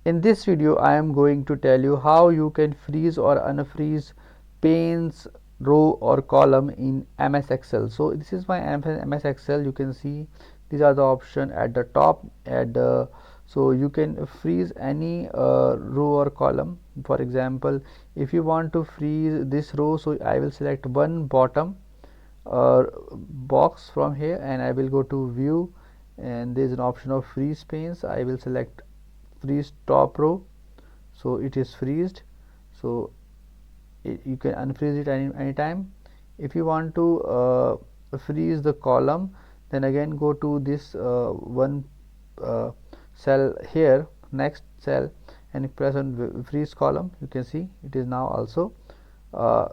In this video I am going to tell you how you can freeze or unfreeze panes, row or column in MS Excel. So this is my MS Excel. You can see these are the options at the top. So you can freeze any row or column. For example, if you want to freeze this row, so I will select one bottom box from here and I will go to view, and there is an option of freeze panes. I will select freeze top row, so it is freezed. So you can unfreeze it anytime. If you want to freeze the column, then again go to this one cell here, next cell, and press on freeze column. You can see it is now also uh,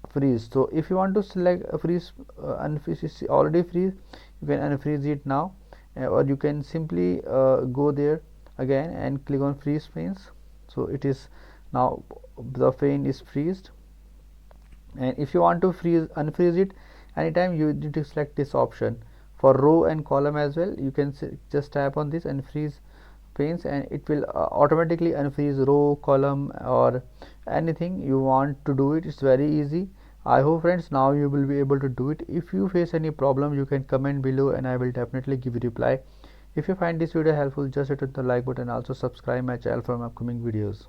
freeze. So if you want to select a freeze, unfreeze is already freeze, you can unfreeze it now, or you can simply go there again and click on freeze panes. So it is now the pane is freezed. And if you want to unfreeze it anytime, you need to select this option. For row and column as well, you can just tap on this and freeze panes, and it will automatically unfreeze row, column, or anything you want to do it. It's very easy. I hope friends now you will be able to do it. If you face any problem, you can comment below and I will definitely give you reply. If you find this video helpful, just hit the like button, also subscribe my channel for upcoming videos.